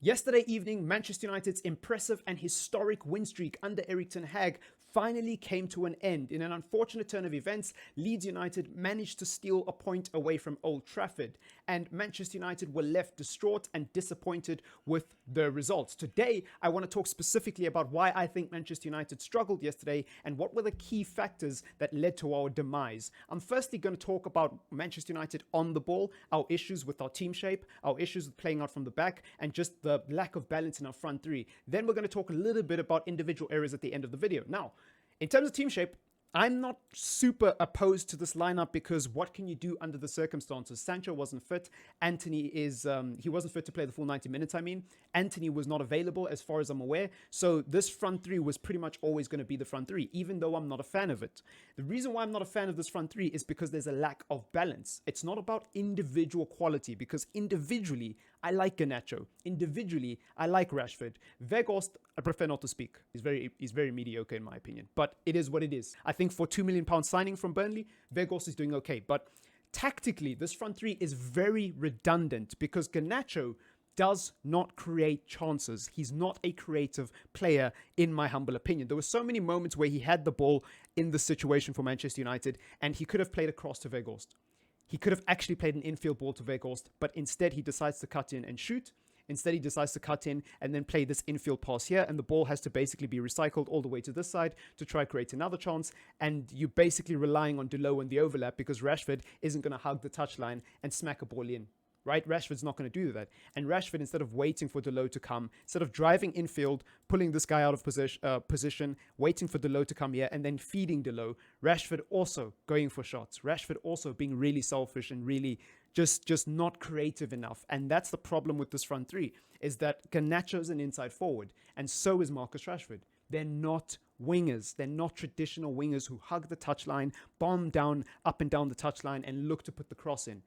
Yesterday evening, Manchester United's impressive and historic win streak under Erik ten Hag finally came to an end. In an unfortunate turn of events, Leeds United managed to steal a point away from Old Trafford, and Manchester United were left distraught and disappointed with the results. Today, I want to talk specifically about why I think Manchester United struggled yesterday and what were the key factors that led to our demise. I'm firstly going to talk about Manchester United on the ball, our issues with our team shape, our issues with playing out from the back, and just the lack of balance in our front three. Then we're going to talk a little bit about individual areas at the end of the video. Now, in terms of team shape, I'm not super opposed to this lineup because what can you do under the circumstances? Sancho wasn't fit. He wasn't fit to play the full 90 minutes, Anthony was not available as far as I'm aware. So this front three was pretty much always going to be the front three, even though I'm not a fan of it. The reason why I'm not a fan of this front three is because there's a lack of balance. It's not about individual quality, because individually, I like Garnacho. Individually, I like Rashford. Weghorst, I prefer not to speak. He's very mediocre in my opinion, but it is what it is. I think for £2 million signing from Burnley, Weghorst is doing okay. But tactically, this front three is very redundant because Garnacho does not create chances. He's not a creative player, in my humble opinion. There were so many moments where he had the ball in the situation for Manchester United, and he could have played across to Weghorst. He could have actually played an infield ball to Weghorst, but instead he decides to cut in and shoot. Instead, he decides to cut in and then play this infield pass here, and the ball has to basically be recycled all the way to this side to try create another chance, and you're basically relying on Delo and the overlap because Rashford isn't going to hug the touchline and smack a ball in. Right? Rashford's not going to do that. And Rashford, instead of waiting for Delo to come, instead of driving infield, pulling this guy out of position, waiting for Delo to come here, and then feeding Delo, Rashford also going for shots. Rashford also being really selfish and really just not creative enough. And that's the problem with this front three, is that Garnacho's an inside forward, and so is Marcus Rashford. They're not wingers. They're not traditional wingers who hug the touchline, bomb down, up and down the touchline, and look to put the cross in.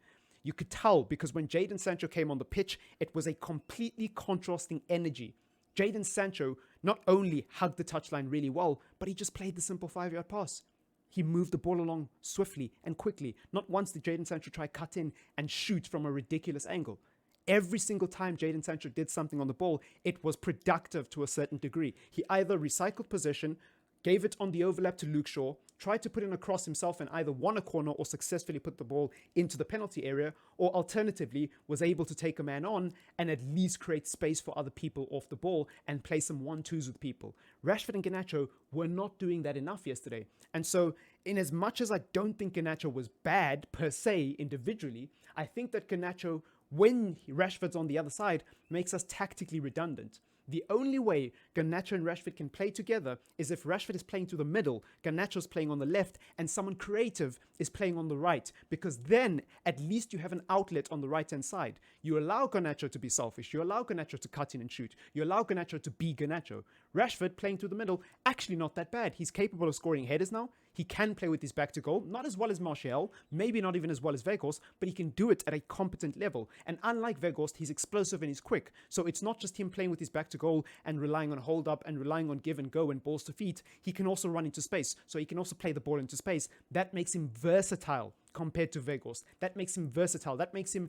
You could tell because when Jadon Sancho came on the pitch, it was a completely contrasting energy. Jadon Sancho not only hugged the touchline really well, but he just played the simple 5-yard pass. He moved the ball along swiftly and quickly. Not once did Jadon Sancho try cut in and shoot from a ridiculous angle. Every single time Jadon Sancho did something on the ball, it was productive to a certain degree. He either recycled possession, gave it on the overlap to Luke Shaw, tried to put in a cross himself and either won a corner or successfully put the ball into the penalty area, or alternatively was able to take a man on and at least create space for other people off the ball and play some 1-2s with people. Rashford and Garnacho were not doing that enough yesterday. And so, in as much as I don't think Garnacho was bad per se individually, I think that Garnacho, when Rashford's on the other side, makes us tactically redundant. The only way Garnacho and Rashford can play together is if Rashford is playing to the middle, Garnacho's playing on the left, and someone creative is playing on the right, because then at least you have an outlet on the right-hand side. You allow Garnacho to be selfish. You allow Garnacho to cut in and shoot. You allow Garnacho to be Garnacho. Rashford playing through the middle, actually not that bad. He's capable of scoring headers now. He can play with his back to goal, not as well as Martial, maybe not even as well as Weghorst, but he can do it at a competent level. And unlike Weghorst, he's explosive and he's quick. So it's not just him playing with his back to goal and relying on hold up and relying on give and go and balls to feet. He can also run into space. So he can also play the ball into space. That makes him versatile compared to Weghorst. That makes him versatile. That makes him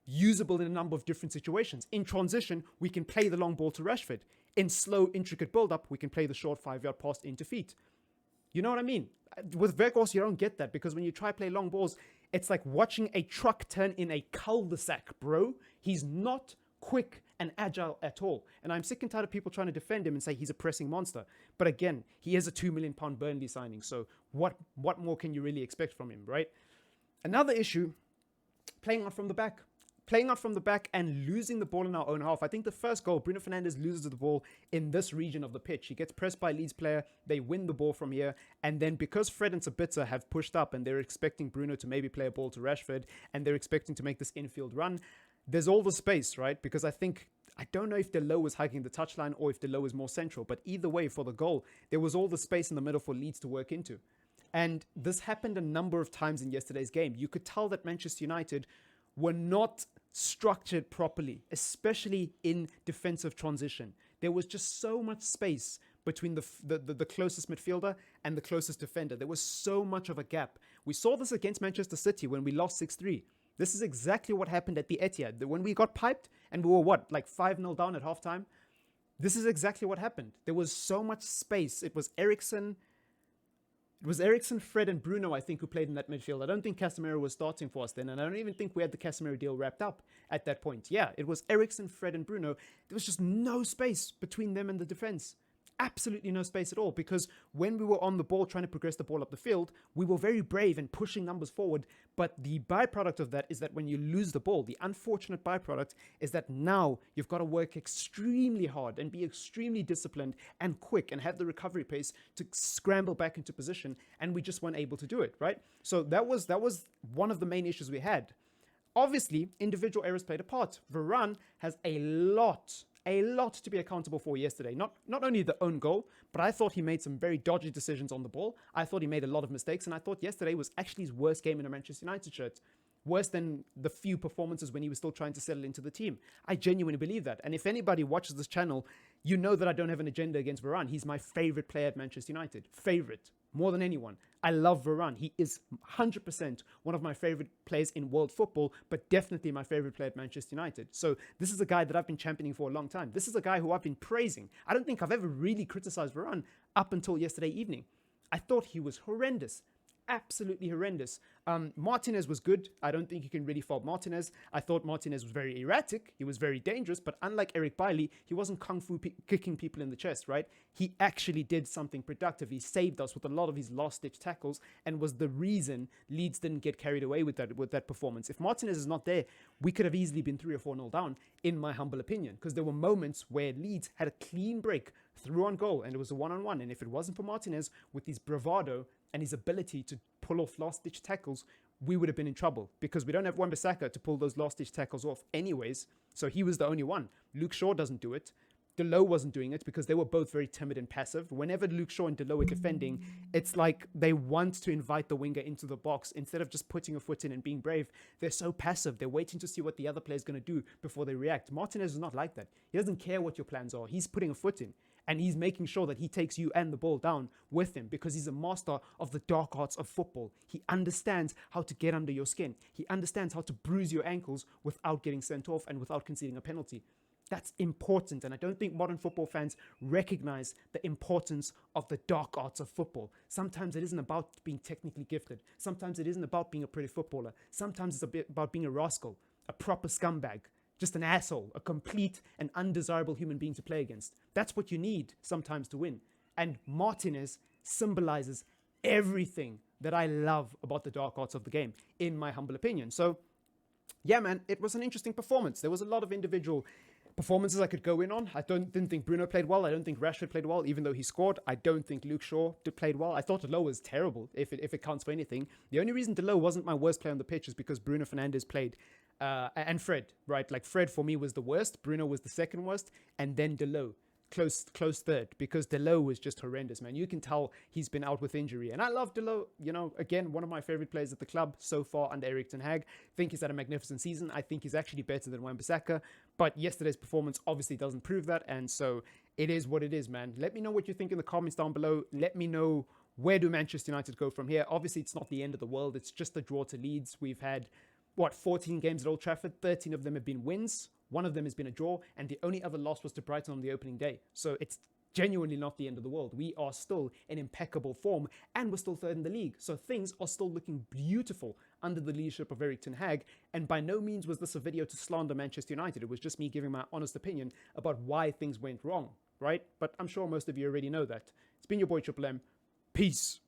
usable in a number of different situations. In transition, we can play the long ball to Rashford. In slow, intricate build-up, we can play the short 5-yard pass into feet. You know what I mean? With Weghorst, you don't get that because when you try play long balls, it's like watching a truck turn in a cul-de-sac, bro. He's not quick and agile at all. And I'm sick and tired of people trying to defend him and say he's a pressing monster. But again, he is a £2 million Burnley signing. So what more can you really expect from him, right? Another issue, playing out from the back. Playing out from the back and losing the ball in our own half. I think the first goal, Bruno Fernandes loses the ball in this region of the pitch. He gets pressed by a Leeds player. They win the ball from here. And then because Fred and Sabitzer have pushed up and they're expecting Bruno to maybe play a ball to Rashford and they're expecting to make this infield run, there's all the space, right? Because I don't know if Delo was hugging the touchline or if Delo was more central. But either way, for the goal, there was all the space in the middle for Leeds to work into. And this happened a number of times in yesterday's game. You could tell that Manchester United were not structured properly, especially in defensive transition. There was just so much space between the closest midfielder and the closest defender. There was so much of a gap. We saw this against Manchester City when we lost 6-3. This is exactly what happened at the Etihad. When we got piped and we were what, like 5-0 down at halftime? This is exactly what happened. There was so much space. It was Eriksen, Fred, and Bruno, I think, who played in that midfield. I don't think Casemiro was starting for us then, and I don't even think we had the Casemiro deal wrapped up at that point. Yeah, it was Eriksen, Fred, and Bruno. There was just no space between them and the defense. Absolutely no space at all, because when we were on the ball trying to progress the ball up the field, we were very brave and pushing numbers forward. But the byproduct of that is that when you lose the ball, the unfortunate byproduct is that now you've got to work extremely hard and be extremely disciplined and quick and have the recovery pace to scramble back into position. And we just weren't able to do it, right? So that was one of the main issues we had. Obviously, individual errors played a part. Varane has a lot to be accountable for yesterday. Not only the own goal, but I thought he made some very dodgy decisions on the ball. I thought he made a lot of mistakes, and I thought yesterday was actually his worst game in a Manchester United shirt. Worse than the few performances when he was still trying to settle into the team. I genuinely believe that. And if anybody watches this channel, you know that I don't have an agenda against Varane. He's my favorite player at Manchester United. Favorite. More than anyone. I love Varane. He is 100% one of my favorite players in world football, but definitely my favorite player at Manchester United. So this is a guy that I've been championing for a long time. This is a guy who I've been praising. I don't think I've ever really criticized Varane up until yesterday evening. I thought he was horrendous. Absolutely horrendous. Martinez was good. I don't think you can really fault Martinez. I thought Martinez was very erratic. He was very dangerous, but unlike Eric Bailly, he wasn't kung fu kicking people in the chest, right? He actually did something productive. He saved us with a lot of his last-ditch tackles and was the reason Leeds didn't get carried away with that performance. If Martinez is not there, we could have easily been 3 or 4-0 down, in my humble opinion, because there were moments where Leeds had a clean break through on goal, and it was a one-on-one. And if it wasn't for Martinez with his bravado and his ability to pull off last-ditch tackles, we would have been in trouble, because we don't have Wan-Bissaka to pull those last-ditch tackles off anyways. So he was the only one. Luke Shaw doesn't do it. Delo wasn't doing it because they were both very timid and passive. Whenever Luke Shaw and Delo are defending, it's like they want to invite the winger into the box instead of just putting a foot in and being brave. They're so passive. They're waiting to see what the other player's going to do before they react. Martinez is not like that. He doesn't care what your plans are. He's putting a foot in. And he's making sure that he takes you and the ball down with him, because he's a master of the dark arts of football. He understands how to get under your skin. He understands how to bruise your ankles without getting sent off and without conceding a penalty. That's important, and I don't think modern football fans recognize the importance of the dark arts of football. Sometimes it isn't about being technically gifted. Sometimes it isn't about being a pretty footballer. Sometimes it's a bit about being a rascal, a proper scumbag, just an asshole, a complete and undesirable human being to play against. That's what you need sometimes to win. And Martinez symbolizes everything that I love about the dark arts of the game, in my humble opinion. So, yeah, man, it was an interesting performance. There was a lot of individual performances I could go in on. I didn't think Bruno played well. I don't think Rashford played well, even though he scored. I don't think Luke Shaw played well. I thought Delo was terrible, if it counts for anything. The only reason Delo wasn't my worst player on the pitch is because Bruno Fernandes played. And Fred, right? Like, Fred for me was the worst. Bruno was the second worst. And then Delo, close third, because Delo was just horrendous, man. You can tell he's been out with injury. And I love Delo, again, one of my favorite players at the club so far under Erik ten Hag. I think he's had a magnificent season. I think he's actually better than Wan-Bissaka. But yesterday's performance obviously doesn't prove that. And so it is what it is, man. Let me know what you think in the comments down below. Let me know, where do Manchester United go from here? Obviously, it's not the end of the world. It's just a draw to Leeds. We've had 14 games at Old Trafford, 13 of them have been wins, one of them has been a draw, and the only other loss was to Brighton on the opening day. So it's genuinely not the end of the world. We are still in impeccable form, and we're still third in the league. So things are still looking beautiful under the leadership of Erik ten Hag, and by no means was this a video to slander Manchester United. It was just me giving my honest opinion about why things went wrong, right? But I'm sure most of you already know that. It's been your boy Triple M. Peace.